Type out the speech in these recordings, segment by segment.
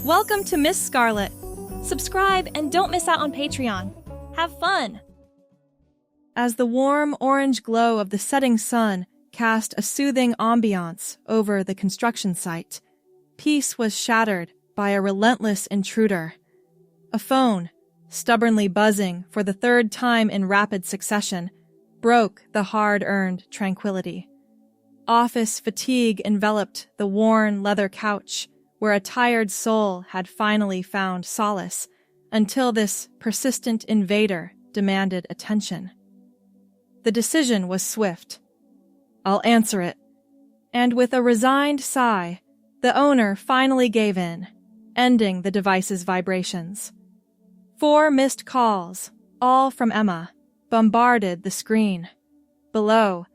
Welcome to Miss Scarlett. Subscribe and don't miss out on Patreon. Have fun! As the warm orange glow of the setting sun cast a soothing ambiance over the construction site, peace was shattered by a relentless intruder. A phone, stubbornly buzzing for the third time in rapid succession, broke the hard-earned tranquility. Office fatigue enveloped the worn leather couch where a tired soul had finally found solace until this persistent invader demanded attention. The decision was swift. I'll answer it. And with a resigned sigh, the owner finally gave in, ending the device's vibrations. 4 missed calls, all from Emma, bombarded the screen. Below,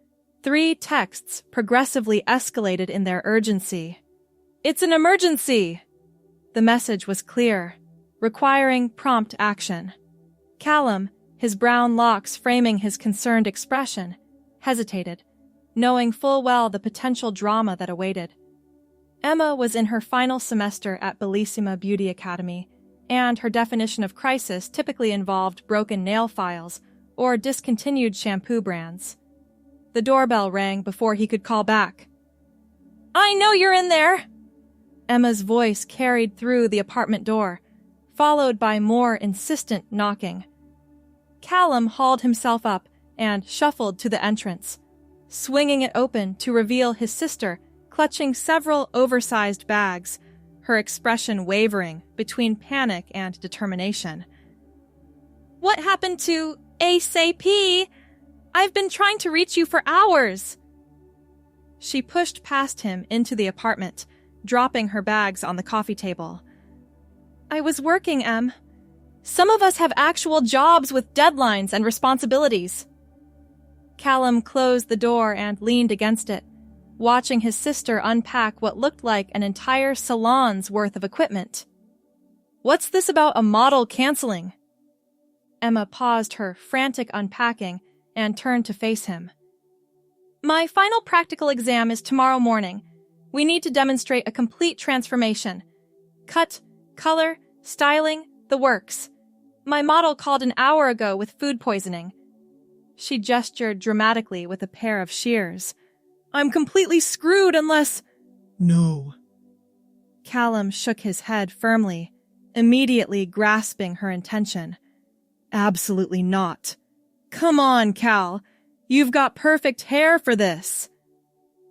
3 texts progressively escalated in their urgency. It's an emergency! The message was clear, requiring prompt action. Callum, his brown locks framing his concerned expression, hesitated, knowing full well the potential drama that awaited. Emma was in her final semester at Bellissima Beauty Academy, and her definition of crisis typically involved broken nail files or discontinued shampoo brands. The doorbell rang before he could call back. I know you're in there! Emma's voice carried through the apartment door, followed by more insistent knocking. Callum hauled himself up and shuffled to the entrance, swinging it open to reveal his sister clutching several oversized bags, her expression wavering between panic and determination. What happened to ASAP? I've been trying to reach you for hours. She pushed past him into the apartment, dropping her bags on the coffee table. I was working, Em. Some of us have actual jobs with deadlines and responsibilities. Callum closed the door and leaned against it, watching his sister unpack what looked like an entire salon's worth of equipment. What's this about a model canceling? Emma paused her frantic unpacking and turned to face him. My final practical exam is tomorrow morning. We need to demonstrate a complete transformation. Cut, color, styling, the works. My model called an hour ago with food poisoning. She gestured dramatically with a pair of shears. I'm completely screwed unless... No. Callum shook his head firmly, immediately grasping her intention. Absolutely not. Come on, Cal. You've got perfect hair for this.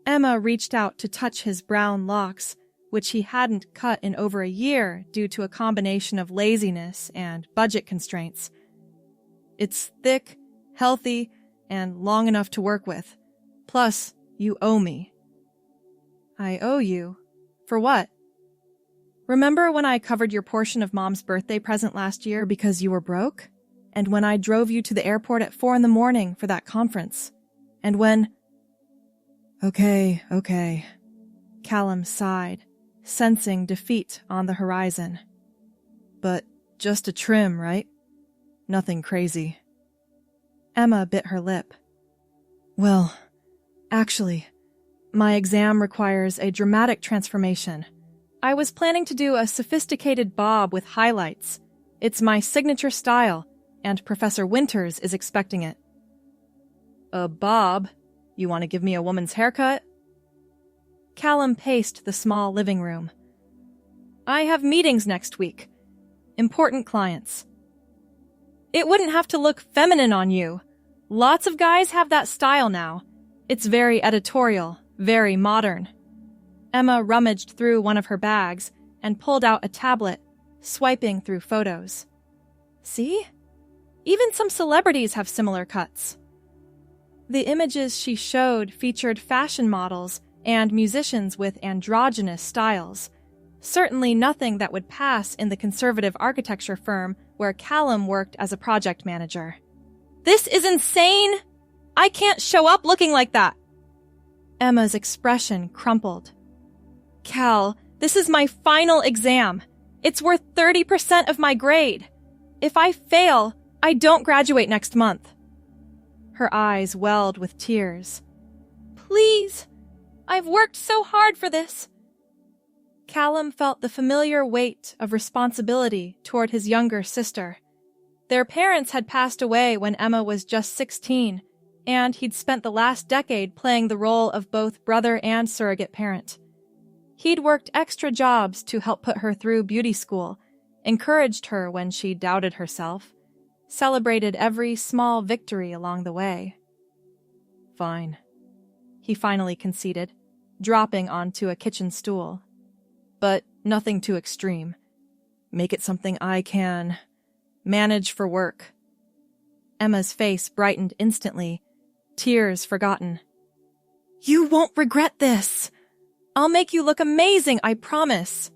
Emma reached out to touch his brown locks, which he hadn't cut in over a year due to a combination of laziness and budget constraints. It's thick, healthy, and long enough to work with. Plus, you owe me. I owe you? For what? Remember when I covered your portion of Mom's birthday present last year because you were broke? And when I drove you to the airport at 4 a.m. for that conference? And when... Okay. Callum sighed, sensing defeat on the horizon. But just a trim, right? Nothing crazy. Emma bit her lip. Well, actually, my exam requires a dramatic transformation. I was planning to do a sophisticated bob with highlights. It's my signature style, and Professor Winters is expecting it. A bob? You want to give me a woman's haircut? Callum paced the small living room. I have meetings next week. Important clients. It wouldn't have to look feminine on you. Lots of guys have that style now. It's very editorial, very modern. Emma rummaged through one of her bags and pulled out a tablet, swiping through photos. See? Even some celebrities have similar cuts. The images she showed featured fashion models and musicians with androgynous styles. Certainly nothing that would pass in the conservative architecture firm where Callum worked as a project manager. This is insane! I can't show up looking like that! Emma's expression crumpled. Cal, this is my final exam. It's worth 30% of my grade. If I fail, I don't graduate next month. Her eyes welled with tears. Please! I've worked so hard for this. Callum felt the familiar weight of responsibility toward his younger sister. Their parents had passed away when Emma was just 16, and he'd spent the last decade playing the role of both brother and surrogate parent. He'd worked extra jobs to help put her through beauty school, encouraged her when she doubted herself, celebrated every small victory along the way. "Fine," he finally conceded, dropping onto a kitchen stool. "But nothing too extreme. Make it something I can manage for work." Emma's face brightened instantly, tears forgotten. "You won't regret this! I'll make you look amazing, I promise!"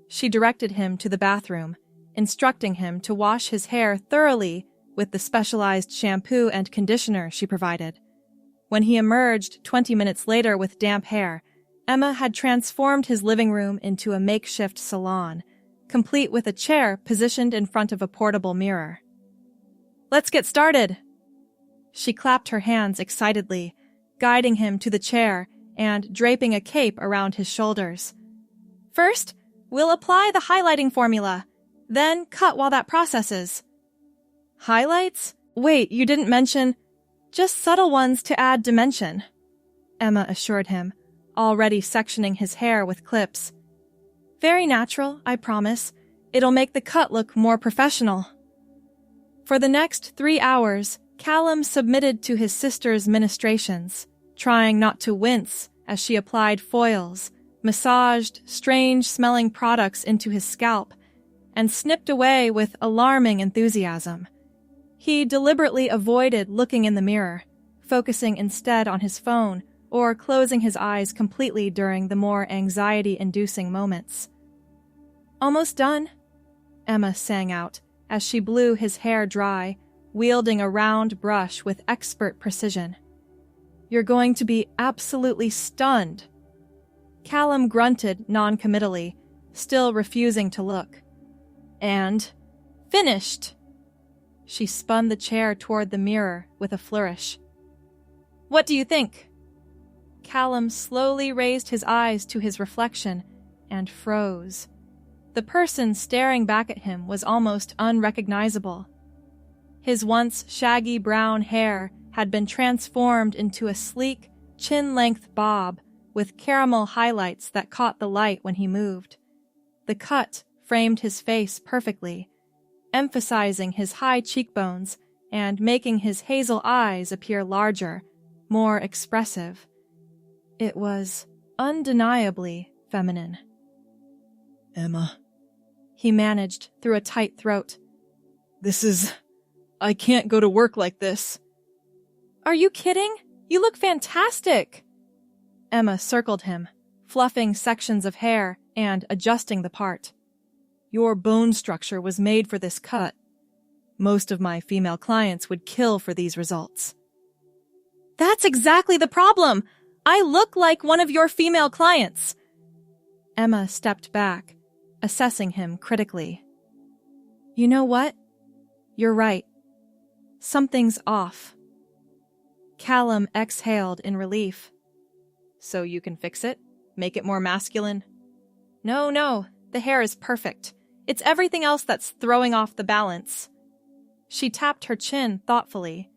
She directed him to the bathroom, instructing him to wash his hair thoroughly with the specialized shampoo and conditioner she provided. When he emerged 20 minutes later with damp hair, Emma had transformed his living room into a makeshift salon, complete with a chair positioned in front of a portable mirror. "Let's get started!" She clapped her hands excitedly, guiding him to the chair and draping a cape around his shoulders. "First, we'll apply the highlighting formula, then cut while that processes." "Highlights? Wait, you didn't mention—" "Just subtle ones to add dimension," Emma assured him, already sectioning his hair with clips. "Very natural, I promise. It'll make the cut look more professional." For the next 3 hours, Callum submitted to his sister's ministrations, trying not to wince as she applied foils, massaged strange-smelling products into his scalp, and snipped away with alarming enthusiasm. He deliberately avoided looking in the mirror, focusing instead on his phone or closing his eyes completely during the more anxiety-inducing moments. "Almost done," Emma sang out as she blew his hair dry, wielding a round brush with expert precision. "You're going to be absolutely stunned." Callum grunted non-committally, still refusing to look. "And finished!" She spun the chair toward the mirror with a flourish. "What do you think?" Callum slowly raised his eyes to his reflection and froze. The person staring back at him was almost unrecognizable. His once shaggy brown hair had been transformed into a sleek, chin-length bob with caramel highlights that caught the light when he moved. The cut framed his face perfectly, emphasizing his high cheekbones and making his hazel eyes appear larger, more expressive. It was undeniably feminine. "Emma," he managed through a tight throat. I can't go to work like this." "Are you kidding? You look fantastic!" Emma circled him, fluffing sections of hair and adjusting the part. "Your bone structure was made for this cut. Most of my female clients would kill for these results." "That's exactly the problem! I look like one of your female clients!" Emma stepped back, assessing him critically. "You know what? You're right. Something's off." Callum exhaled in relief. "So you can fix it? Make it more masculine?" No, the hair is perfect. It's everything else that's throwing off the balance." She tapped her chin thoughtfully.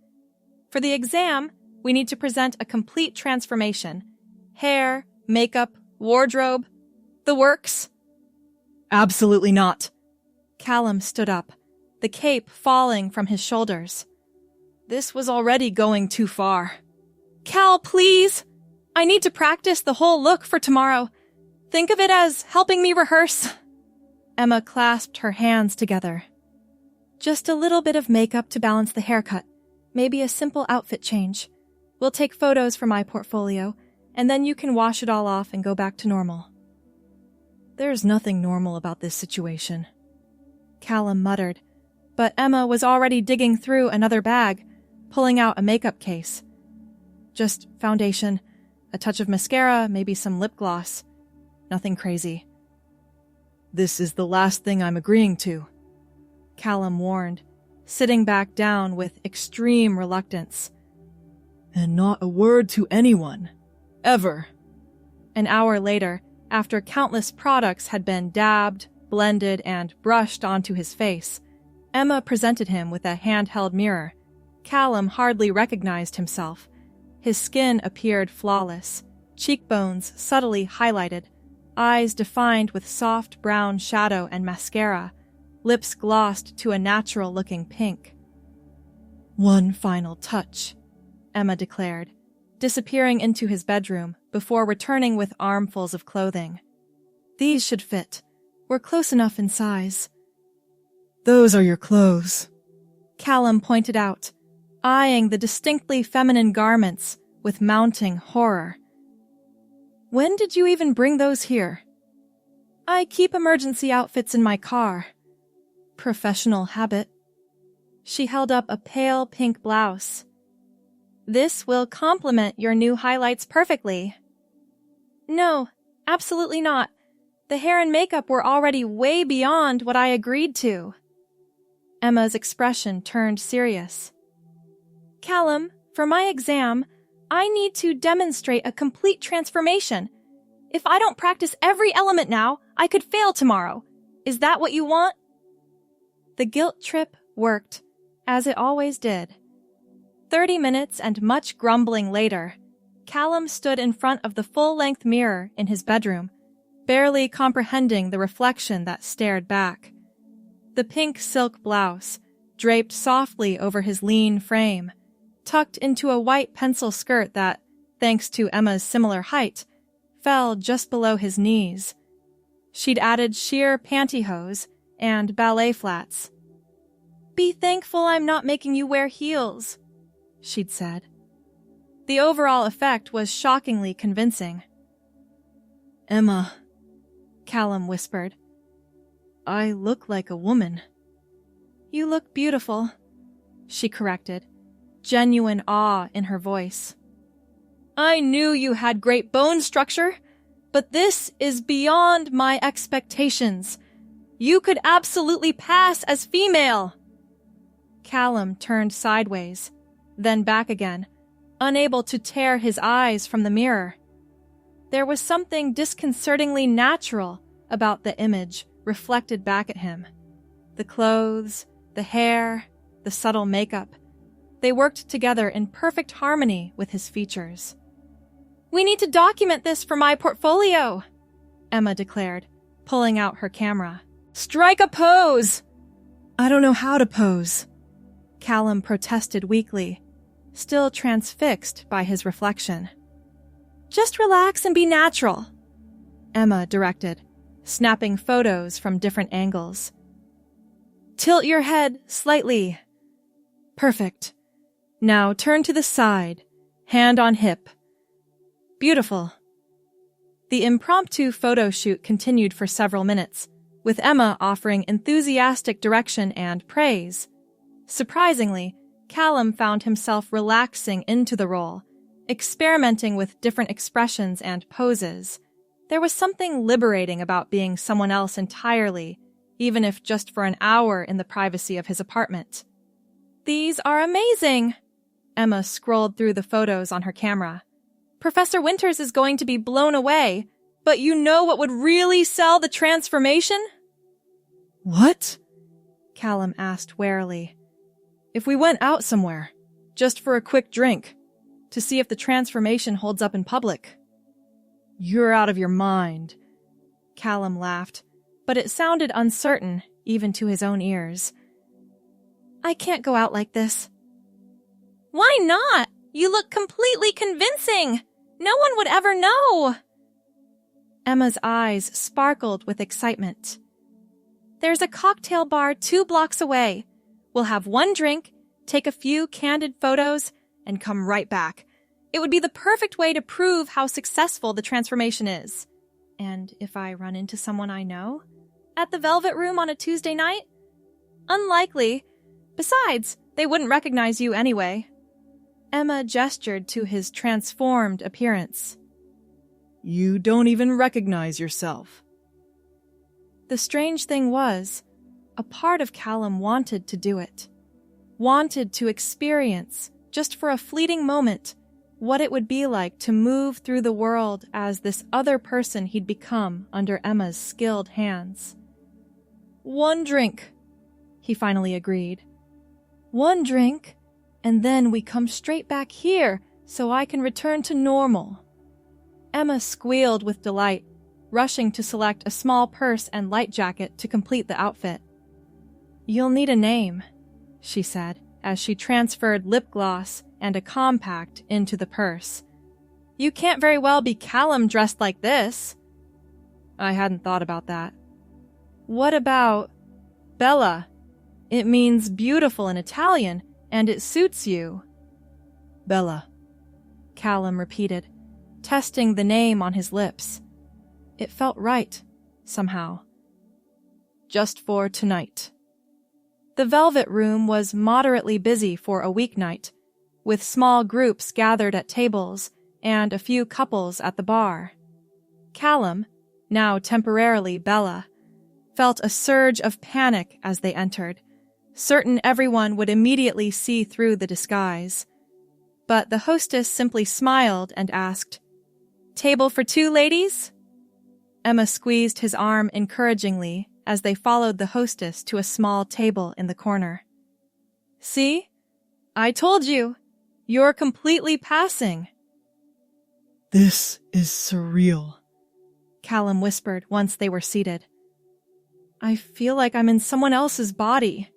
"For the exam, we need to present a complete transformation. Hair, makeup, wardrobe, the works." "Absolutely not." Callum stood up, the cape falling from his shoulders. "This was already going too far." "Cal, please! I need to practice the whole look for tomorrow. Think of it as helping me rehearse." Emma clasped her hands together. "Just a little bit of makeup to balance the haircut. Maybe a simple outfit change. We'll take photos for my portfolio, and then you can wash it all off and go back to normal." "There's nothing normal about this situation," Callum muttered, but Emma was already digging through another bag, pulling out a makeup case. "Just foundation, a touch of mascara, maybe some lip gloss. Nothing crazy." "This is the last thing I'm agreeing to," Callum warned, sitting back down with extreme reluctance. "And not a word to anyone. Ever." An hour later, After countless products had been dabbed, blended, and brushed onto his face, Emma presented him with a handheld mirror. Callum hardly recognized himself. His skin appeared flawless, cheekbones subtly highlighted, eyes defined with soft brown shadow and mascara, lips glossed to a natural-looking pink. "One final touch," Emma declared, disappearing into his bedroom before returning with armfuls of clothing. "These should fit. We're close enough in size." "Those are your clothes," Callum pointed out, eyeing the distinctly feminine garments with mounting horror. "When did you even bring those here?" "I keep emergency outfits in my car." "Professional habit." She held up a pale pink blouse. "This will complement your new highlights perfectly." "No, absolutely not. The hair and makeup were already way beyond what I agreed to." Emma's expression turned serious. "Callum, for my exam, I need to demonstrate a complete transformation. If I don't practice every element now, I could fail tomorrow. Is that what you want?" The guilt trip worked, as it always did. 30 minutes and much grumbling later, Callum stood in front of the full-length mirror in his bedroom, barely comprehending the reflection that stared back. The pink silk blouse, draped softly over his lean frame, tucked into a white pencil skirt that, thanks to Emma's similar height, fell just below his knees. She'd added sheer pantyhose and ballet flats. "Be thankful I'm not making you wear heels," she'd said. The overall effect was shockingly convincing. "Emma," Callum whispered, "I look like a woman." "You look beautiful," she corrected, genuine awe in her voice. "I knew you had great bone structure, but this is beyond my expectations. You could absolutely pass as female." Callum turned sideways, then back again, unable to tear his eyes from the mirror. There was something disconcertingly natural about the image reflected back at him. The clothes, the hair, the subtle makeup. They worked together in perfect harmony with his features. "We need to document this for my portfolio," Emma declared, pulling out her camera. "Strike a pose!" "I don't know how to pose," Callum protested weakly, still transfixed by his reflection. "Just relax and be natural," Emma directed, snapping photos from different angles. "Tilt your head slightly. Perfect. Now turn to the side, hand on hip. Beautiful." The impromptu photo shoot continued for several minutes, with Emma offering enthusiastic direction and praise. Surprisingly, Callum found himself relaxing into the role, experimenting with different expressions and poses. There was something liberating about being someone else entirely, even if just for an hour in the privacy of his apartment. "These are amazing!" Emma scrolled through the photos on her camera. "Professor Winters is going to be blown away, but you know what would really sell the transformation?" "What?" Callum asked warily. "If we went out somewhere, just for a quick drink, to see if the transformation holds up in public." "You're out of your mind," Callum laughed, but it sounded uncertain even to his own ears. "I can't go out like this." "Why not? You look completely convincing. No one would ever know." Emma's eyes sparkled with excitement. "There's a cocktail bar 2 blocks away. We'll have one drink, take a few candid photos, and come right back. It would be the perfect way to prove how successful the transformation is. And if I run into someone I know? At the Velvet Room on a Tuesday night? Unlikely. Besides, they wouldn't recognize you anyway." Emma gestured to his transformed appearance. "You don't even recognize yourself." The strange thing was, a part of Callum wanted to do it. Wanted to experience, just for a fleeting moment, what it would be like to move through the world as this other person he'd become under Emma's skilled hands. "One drink," he finally agreed. "One drink, and then we come straight back here so I can return to normal." Emma squealed with delight, rushing to select a small purse and light jacket to complete the outfit. "You'll need a name," she said, as she transferred lip gloss and a compact into the purse. "You can't very well be Callum dressed like this." "I hadn't thought about that." "What about Bella? It means beautiful in Italian, and it suits you." "Bella," Callum repeated, testing the name on his lips. It felt right, somehow. "Just for tonight." The Velvet Room was moderately busy for a weeknight, with small groups gathered at tables and a few couples at the bar. Callum, now temporarily Bella, felt a surge of panic as they entered, certain everyone would immediately see through the disguise. But the hostess simply smiled and asked, "Table for 2, ladies?" Emma squeezed his arm encouragingly as they followed the hostess to a small table in the corner. "See? I told you! You're completely passing." "This is surreal," Callum whispered once they were seated. "I feel like I'm in someone else's body."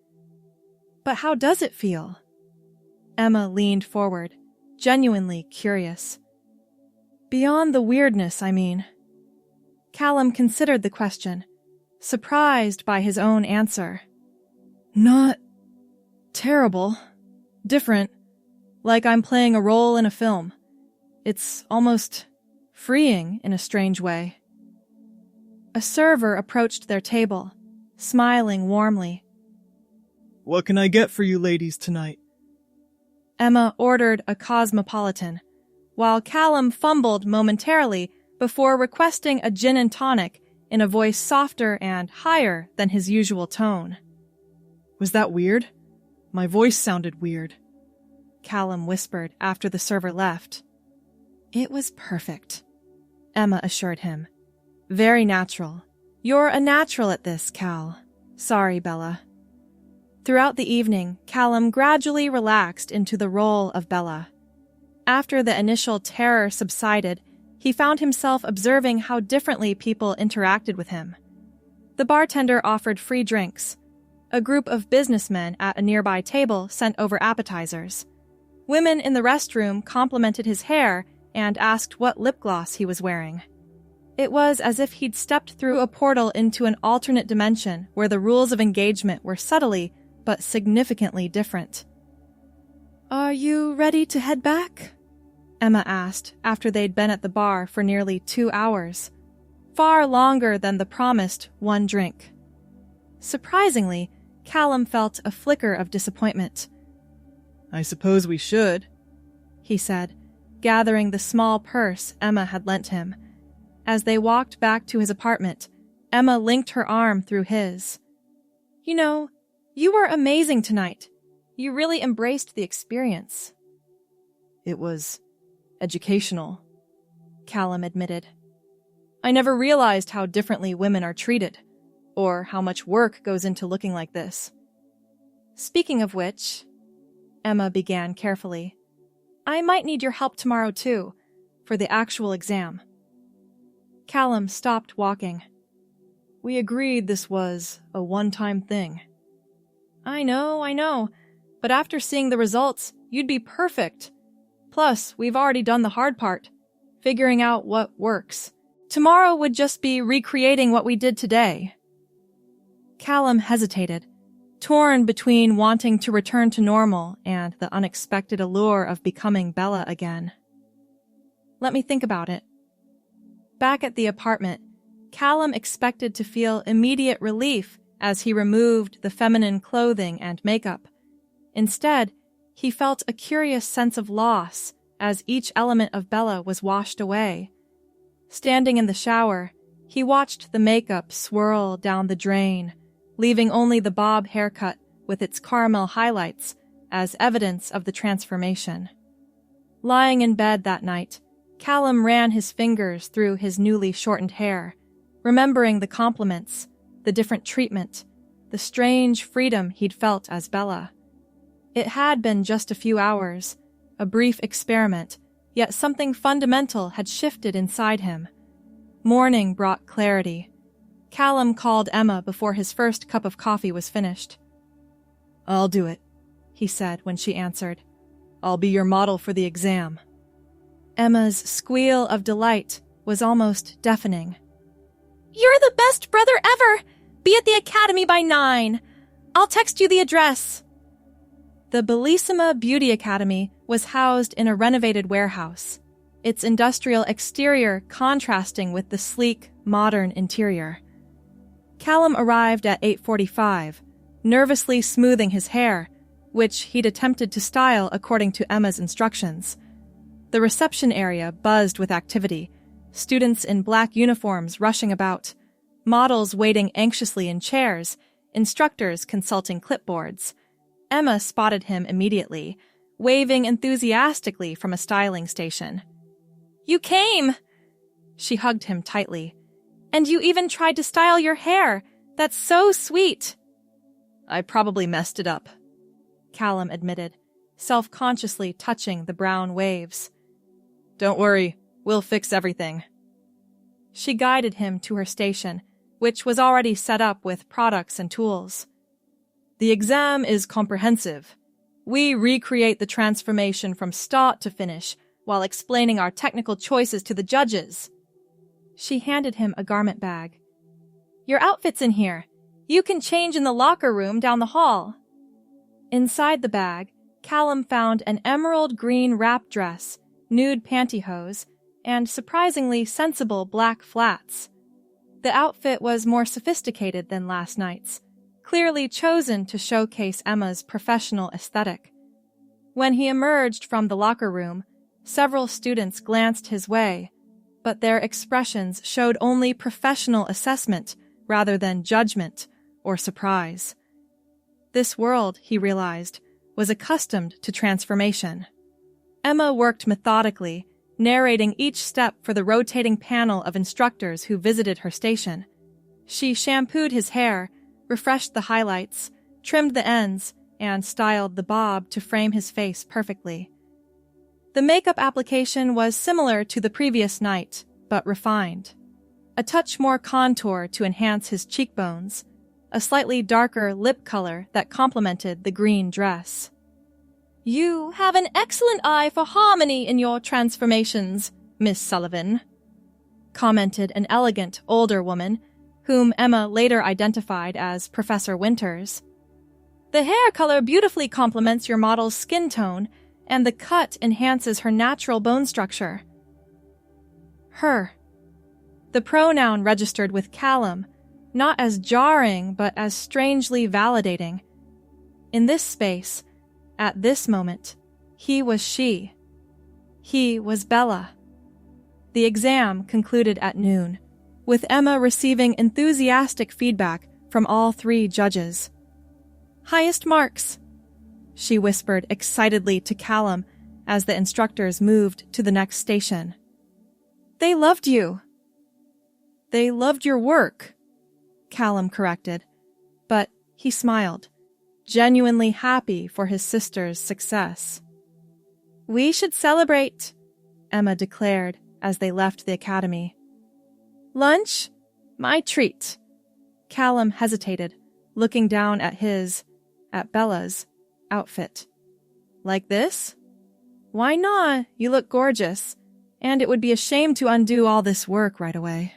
"But how does it feel?" Emma leaned forward, genuinely curious. "Beyond the weirdness, I mean." Callum considered the question, surprised by his own answer. "Not terrible. Different. Like I'm playing a role in a film. It's almost freeing in a strange way." A server approached their table, smiling warmly. "What can I get for you ladies tonight?" Emma ordered a cosmopolitan, while Callum fumbled momentarily before requesting a gin and tonic in a voice softer and higher than his usual tone. "Was that weird? My voice sounded weird," Callum whispered after the server left. "It was perfect," Emma assured him. "Very natural. You're a natural at this, Cal. Sorry, Bella." Throughout the evening, Callum gradually relaxed into the role of Bella. After the initial terror subsided, he found himself observing how differently people interacted with him. The bartender offered free drinks. A group of businessmen at a nearby table sent over appetizers. Women in the restroom complimented his hair and asked what lip gloss he was wearing. It was as if he'd stepped through a portal into an alternate dimension where the rules of engagement were subtly but significantly different. "Are you ready to head back?" Emma asked after they'd been at the bar for nearly 2 hours, far longer than the promised one drink. Surprisingly, Callum felt a flicker of disappointment. "I suppose we should," he said, gathering the small purse Emma had lent him. As they walked back to his apartment, Emma linked her arm through his. "You know, you were amazing tonight. You really embraced the experience." "It was educational," Callum admitted. "I never realized how differently women are treated, or how much work goes into looking like this." "Speaking of which," Emma began carefully, "I might need your help tomorrow too, for the actual exam." Callum stopped walking. "We agreed this was a one-time thing." I know, but after seeing the results, you'd be perfect. Plus, we've already done the hard part, figuring out what works. Tomorrow would just be recreating what we did today." Callum hesitated, torn between wanting to return to normal and the unexpected allure of becoming Bella again. "Let me think about it." Back at the apartment, Callum expected to feel immediate relief as he removed the feminine clothing and makeup. Instead, he felt a curious sense of loss as each element of Bella was washed away. Standing in the shower, he watched the makeup swirl down the drain, leaving only the bob haircut with its caramel highlights as evidence of the transformation. Lying in bed that night, Callum ran his fingers through his newly shortened hair, remembering the compliments, the different treatment, the strange freedom he'd felt as Bella. It had been just a few hours, a brief experiment, yet something fundamental had shifted inside him. Morning brought clarity. Callum called Emma before his first cup of coffee was finished. "I'll do it," he said when she answered. "I'll be your model for the exam." Emma's squeal of delight was almost deafening. "You're the best brother ever! Be at the academy by 9. I'll text you the address." The Bellissima Beauty Academy was housed in a renovated warehouse, its industrial exterior contrasting with the sleek, modern interior. Callum arrived at 8:45, nervously smoothing his hair, which he'd attempted to style according to Emma's instructions. The reception area buzzed with activity, students in black uniforms rushing about, models waiting anxiously in chairs, instructors consulting clipboards. Emma spotted him immediately, waving enthusiastically from a styling station. "You came!" She hugged him tightly. "And you even tried to style your hair. That's so sweet." "I probably messed it up," Callum admitted, self-consciously touching the brown waves. "Don't worry, we'll fix everything." She guided him to her station, which was already set up with products and tools. "The exam is comprehensive. We recreate the transformation from start to finish while explaining our technical choices to the judges." She handed him a garment bag. "Your outfit's in here. You can change in the locker room down the hall." Inside the bag, Callum found an emerald green wrap dress, nude pantyhose, and surprisingly sensible black flats. The outfit was more sophisticated than last night's, clearly chosen to showcase Emma's professional aesthetic. When he emerged from the locker room, several students glanced his way, but their expressions showed only professional assessment rather than judgment or surprise. This world, he realized, was accustomed to transformation. Emma worked methodically, narrating each step for the rotating panel of instructors who visited her station. She shampooed his hair, refreshed the highlights, trimmed the ends, and styled the bob to frame his face perfectly. The makeup application was similar to the previous night, but refined. A touch more contour to enhance his cheekbones, a slightly darker lip color that complemented the green dress. "You have an excellent eye for harmony in your transformations, Miss Sullivan," commented an elegant older woman, whom Emma later identified as Professor Winters. "The hair color beautifully complements your model's skin tone, and the cut enhances her natural bone structure." Her. The pronoun registered with Callum, not as jarring but as strangely validating. In this space, at this moment, he was she. He was Bella. The exam concluded at noon, with Emma receiving enthusiastic feedback from all 3 judges. "Highest marks," she whispered excitedly to Callum as the instructors moved to the next station. "They loved you." "They loved your work," Callum corrected, but he smiled, genuinely happy for his sister's success. "We should celebrate," Emma declared as they left the academy. "Lunch? My treat." Callum hesitated, looking down at Bella's, outfit. "Like this?" "Why not? You look gorgeous, and it would be a shame to undo all this work right away."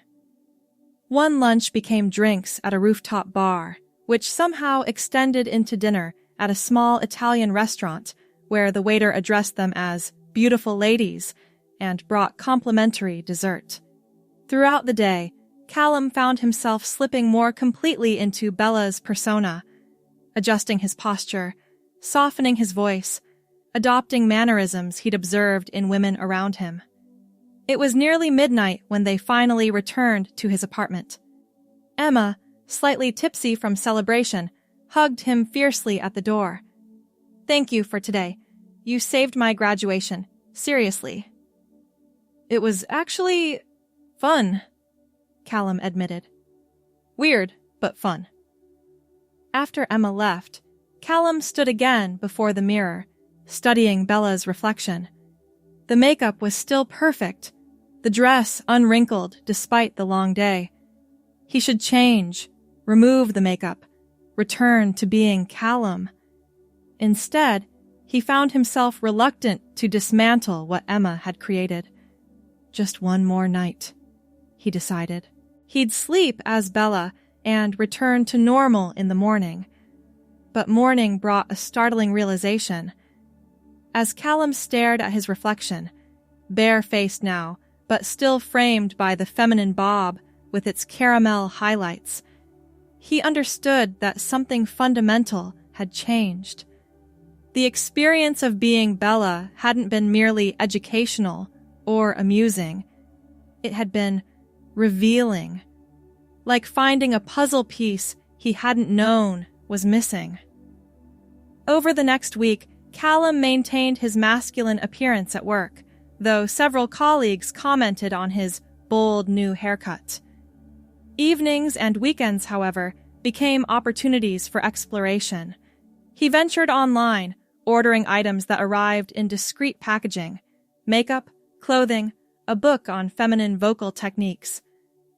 One lunch became drinks at a rooftop bar, which somehow extended into dinner at a small Italian restaurant where the waiter addressed them as beautiful ladies and brought complimentary dessert. Throughout the day, Callum found himself slipping more completely into Bella's persona, adjusting his posture, softening his voice, adopting mannerisms he'd observed in women around him. It was nearly midnight when they finally returned to his apartment. Emma, slightly tipsy from celebration, hugged him fiercely at the door. "Thank you for today. You saved my graduation. seriously. It was actually fun, Callum admitted. Weird, but fun. After Emma left, Callum stood again before the mirror, studying Bella's reflection. The makeup was still perfect, the dress unwrinkled despite the long day. He should change, remove the makeup, return to being Callum. Instead, he found himself reluctant to dismantle what Emma had created. Just one more night, he decided. He'd sleep as Bella and return to normal in the morning. But morning brought a startling realization. As Callum stared at his reflection, bare-faced now, but still framed by the feminine bob with its caramel highlights, he understood that something fundamental had changed. The experience of being Bella hadn't been merely educational or amusing. It had been revealing, like finding a puzzle piece he hadn't known was missing. Over the next week, Callum maintained his masculine appearance at work, though several colleagues commented on his bold new haircut. Evenings and weekends, however, became opportunities for exploration. He ventured online, ordering items that arrived in discreet packaging: makeup, clothing, a book on feminine vocal techniques.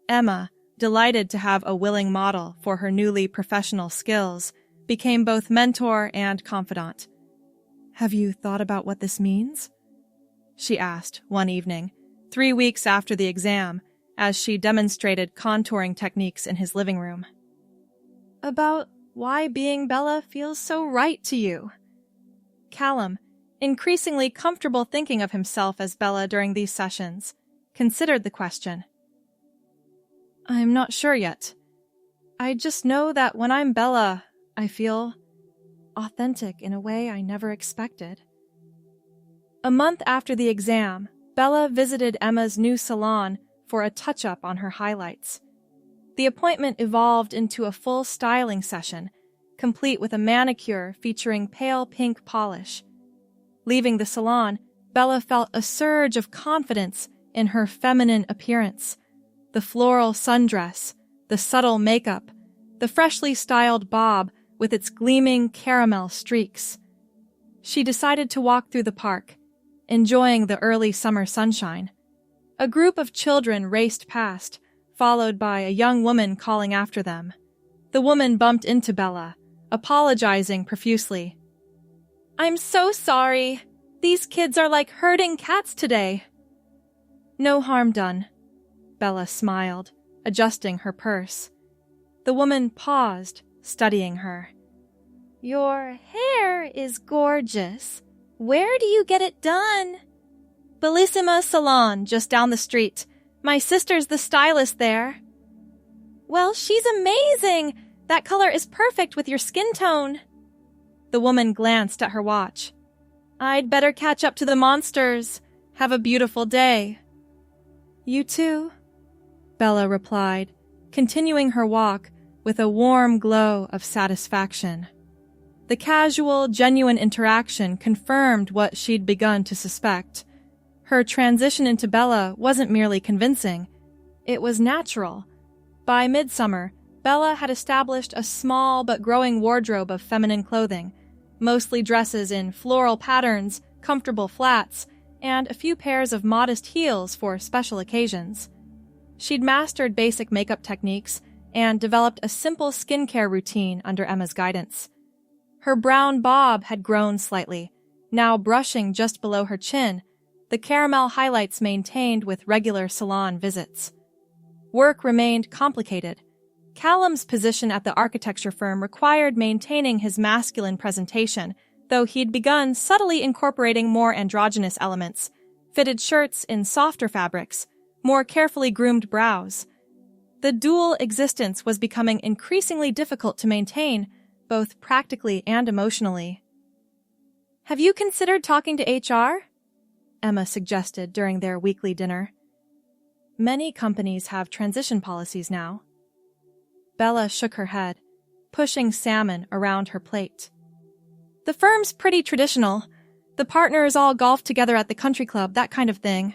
Emma, delighted to have a willing model for her newly professional skills, became both mentor and confidant. "Have you thought about what this means?" she asked one evening, 3 weeks after the exam, as she demonstrated contouring techniques in his living room. "About why being Bella feels so right to you." Callum, increasingly comfortable thinking of himself as Bella during these sessions, considered the question. "I'm not sure yet. I just know that when I'm Bella, I feel authentic in a way I never expected." A month after the exam, Bella visited Emma's new salon for a touch-up on her highlights. The appointment evolved into a full styling session, complete with a manicure featuring pale pink polish. Leaving the salon, Bella felt a surge of confidence in her feminine appearance. The floral sundress, the subtle makeup, the freshly styled bob with its gleaming caramel streaks. She decided to walk through the park, enjoying the early summer sunshine. A group of children raced past, followed by a young woman calling after them. The woman bumped into Bella, apologizing profusely. "I'm so sorry. These kids are like herding cats today." "No harm done," Bella smiled, adjusting her purse. The woman paused, studying her. "Your hair is gorgeous. Where do you get it done?" "Bellissima Salon, just down the street. My sister's the stylist there." "Well, she's amazing. That color is perfect with your skin tone." The woman glanced at her watch. "I'd better catch up to the monsters. Have a beautiful day." "You too," Bella replied, continuing her walk with a warm glow of satisfaction. The casual, genuine interaction confirmed what she'd begun to suspect. Her transition into Bella wasn't merely convincing. It was natural. By midsummer, Bella had established a small but growing wardrobe of feminine clothing, mostly dresses in floral patterns, comfortable flats, and a few pairs of modest heels for special occasions. She'd mastered basic makeup techniques and developed a simple skincare routine under Emma's guidance. Her brown bob had grown slightly, now brushing just below her chin, the caramel highlights maintained with regular salon visits. Work remained complicated. Callum's position at the architecture firm required maintaining his masculine presentation, though he'd begun subtly incorporating more androgynous elements, fitted shirts in softer fabrics, more carefully groomed brows. The dual existence was becoming increasingly difficult to maintain, both practically and emotionally. "Have you considered talking to HR?" Emma suggested during their weekly dinner. "Many companies have transition policies now." Bella shook her head, pushing salmon around her plate. "The firm's pretty traditional. The partners all golf together at the country club, that kind of thing.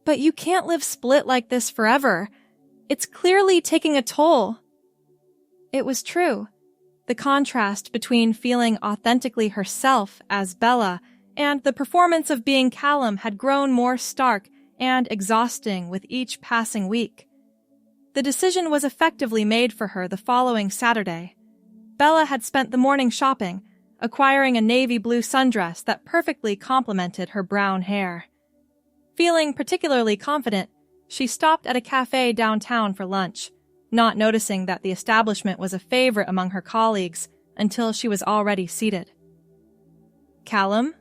But you can't live split like this forever. It's clearly taking a toll. It was true. The contrast between feeling authentically herself as Bella and the performance of being Callum had grown more stark and exhausting with each passing week. The decision was effectively made for her the following Saturday. Bella had spent the morning shopping, acquiring a navy blue sundress that perfectly complemented her brown hair. Feeling particularly confident, she stopped at a cafe downtown for lunch, not noticing that the establishment was a favorite among her colleagues until she was already seated. Callum?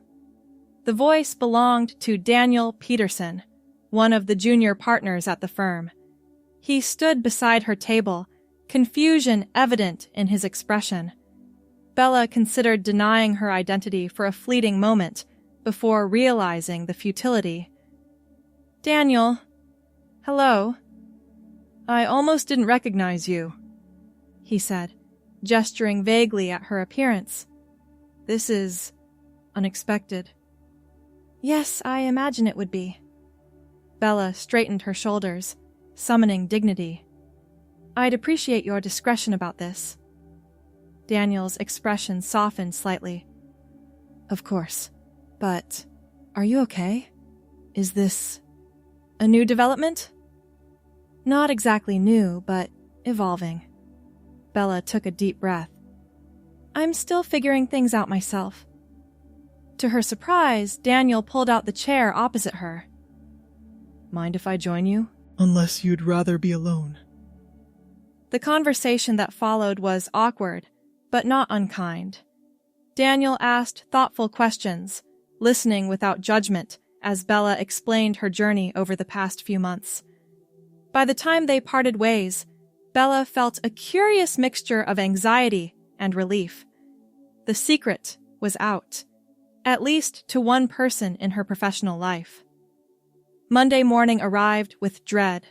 The voice belonged to Daniel Peterson, one of the junior partners at the firm. He stood beside her table, confusion evident in his expression. Bella considered denying her identity for a fleeting moment before realizing the futility. Daniel. Hello. I almost didn't recognize you, he said, gesturing vaguely at her appearance. This is unexpected. Yes, I imagine it would be. Bella straightened her shoulders, summoning dignity. I'd appreciate your discretion about this. Daniel's expression softened slightly. Of course. But are you okay? Is this a new development? Not exactly new, but evolving. Bella took a deep breath. I'm still figuring things out myself. To her surprise, Daniel pulled out the chair opposite her. Mind if I join you? Unless you'd rather be alone. The conversation that followed was awkward, but not unkind. Daniel asked thoughtful questions, listening without judgment as Bella explained her journey over the past few months. By the time they parted ways, Bella felt a curious mixture of anxiety and relief. The secret was out, at least to one person in her professional life. Monday morning arrived with dread.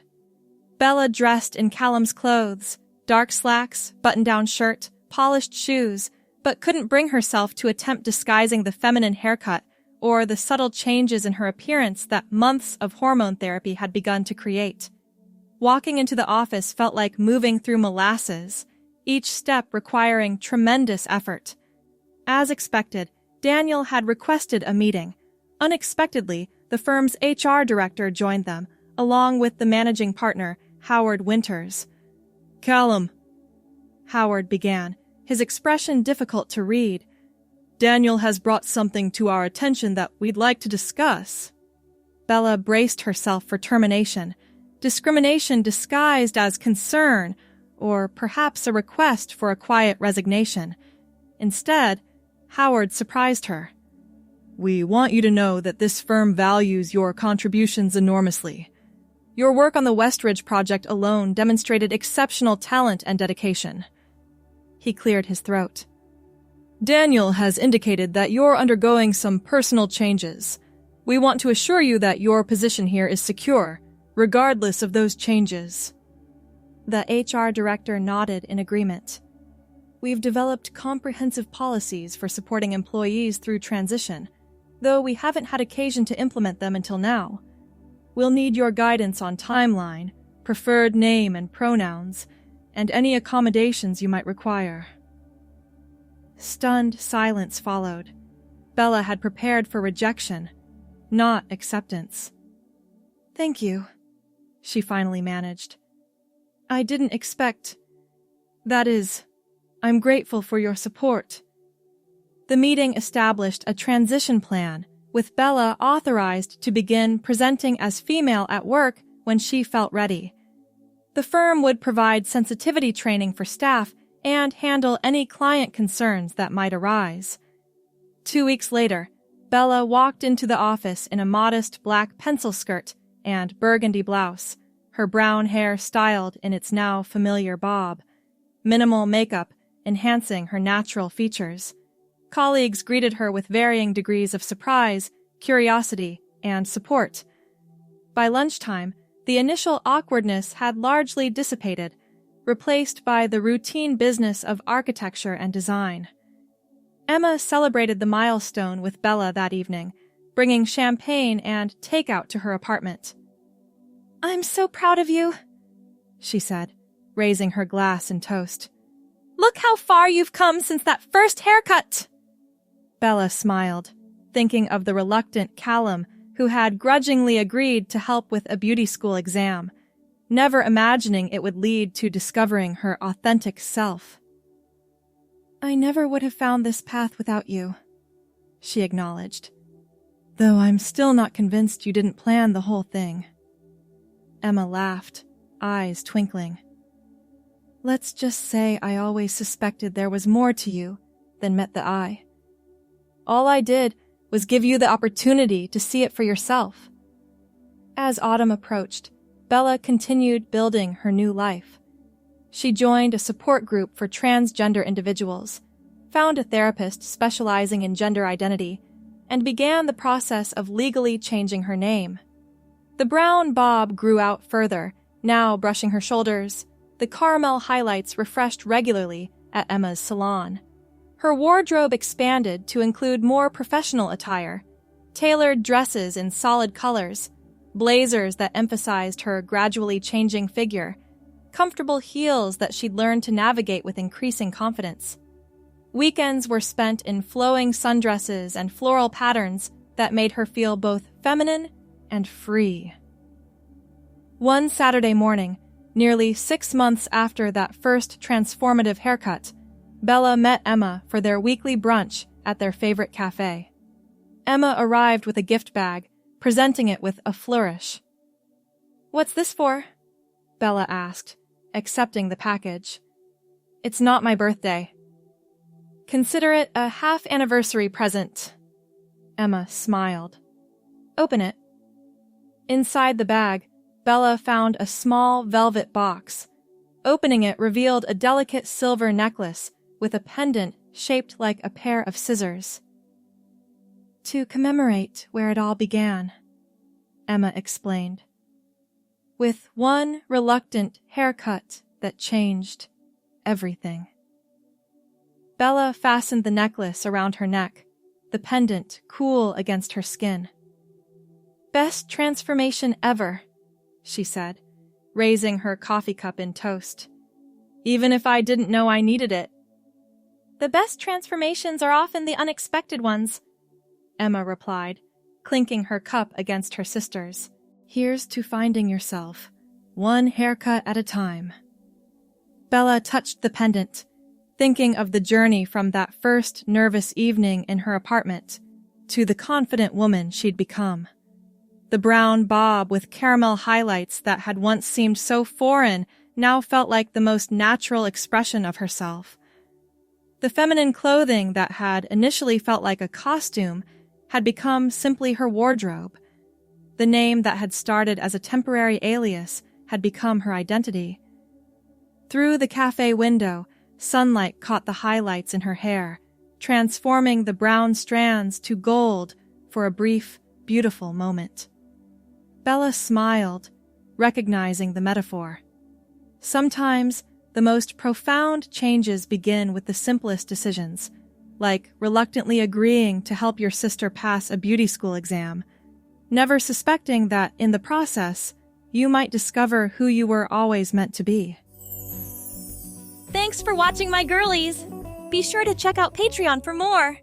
Bella dressed in Callum's clothes, dark slacks, button-down shirt, polished shoes, but couldn't bring herself to attempt disguising the feminine haircut or the subtle changes in her appearance that months of hormone therapy had begun to create. Walking into the office felt like moving through molasses, each step requiring tremendous effort. As expected, Daniel had requested a meeting. Unexpectedly, the firm's HR director joined them, along with the managing partner, Howard Winters. Callum, Howard began, his expression difficult to read. Daniel has brought something to our attention that we'd like to discuss. Bella braced herself for termination, discrimination disguised as concern, or perhaps a request for a quiet resignation. Instead, Howard surprised her. We want you to know that this firm values your contributions enormously. Your work on the Westridge project alone demonstrated exceptional talent and dedication. He cleared his throat. Daniel has indicated that you're undergoing some personal changes. We want to assure you that your position here is secure, regardless of those changes. The HR director nodded in agreement. We've developed comprehensive policies for supporting employees through transition, though we haven't had occasion to implement them until now. We'll need your guidance on timeline, preferred name and pronouns, and any accommodations you might require. Stunned silence followed. Bella had prepared for rejection, not acceptance. Thank you, she finally managed. I didn't expect... That is, I'm grateful for your support. The meeting established a transition plan, with Bella authorized to begin presenting as female at work when she felt ready. The firm would provide sensitivity training for staff and handle any client concerns that might arise. 2 weeks later, Bella walked into the office in a modest black pencil skirt and burgundy blouse, her brown hair styled in its now familiar bob. Minimal makeup enhancing her natural features. Colleagues greeted her with varying degrees of surprise, curiosity, and support. By lunchtime, the initial awkwardness had largely dissipated, replaced by the routine business of architecture and design. Emma celebrated the milestone with Bella that evening, bringing champagne and takeout to her apartment. "I'm so proud of you," she said, raising her glass in toast. "Look how far you've come since that first haircut!" Bella smiled, thinking of the reluctant Callum who had grudgingly agreed to help with a beauty school exam, never imagining it would lead to discovering her authentic self. "I never would have found this path without you," she acknowledged, "though I'm still not convinced you didn't plan the whole thing." Emma laughed, eyes twinkling. "Let's just say I always suspected there was more to you than met the eye. All I did was give you the opportunity to see it for yourself." As autumn approached, Bella continued building her new life. She joined a support group for transgender individuals, found a therapist specializing in gender identity, and began the process of legally changing her name. The brown bob grew out further, now brushing her shoulders, the caramel highlights refreshed regularly at Emma's salon. Her wardrobe expanded to include more professional attire, tailored dresses in solid colors, blazers that emphasized her gradually changing figure, comfortable heels that she'd learned to navigate with increasing confidence. Weekends were spent in flowing sundresses and floral patterns that made her feel both feminine and free. One Saturday morning, nearly 6 months after that first transformative haircut, Bella met Emma for their weekly brunch at their favorite cafe. Emma arrived with a gift bag, presenting it with a flourish. "What's this for?" Bella asked, accepting the package. "It's not my birthday." "Consider it a half-anniversary present." Emma smiled. "Open it." Inside the bag, Bella found a small velvet box. Opening it revealed a delicate silver necklace with a pendant shaped like a pair of scissors. "To commemorate where it all began," Emma explained. "With one reluctant haircut that changed everything." Bella fastened the necklace around her neck, the pendant cool against her skin. "Best transformation ever," she said, raising her coffee cup in toast. "Even if I didn't know I needed it." "The best transformations are often the unexpected ones," Emma replied, clinking her cup against her sister's. "Here's to finding yourself, one haircut at a time." Bella touched the pendant, thinking of the journey from that first nervous evening in her apartment to the confident woman she'd become. The brown bob with caramel highlights that had once seemed so foreign now felt like the most natural expression of herself. The feminine clothing that had initially felt like a costume had become simply her wardrobe. The name that had started as a temporary alias had become her identity. Through the cafe window, sunlight caught the highlights in her hair, transforming the brown strands to gold for a brief, beautiful moment. Bella smiled, recognizing the metaphor. Sometimes, the most profound changes begin with the simplest decisions, like reluctantly agreeing to help your sister pass a beauty school exam, never suspecting that, in the process, you might discover who you were always meant to be. Thanks for watching, my girlies! Be sure to check out Patreon for more!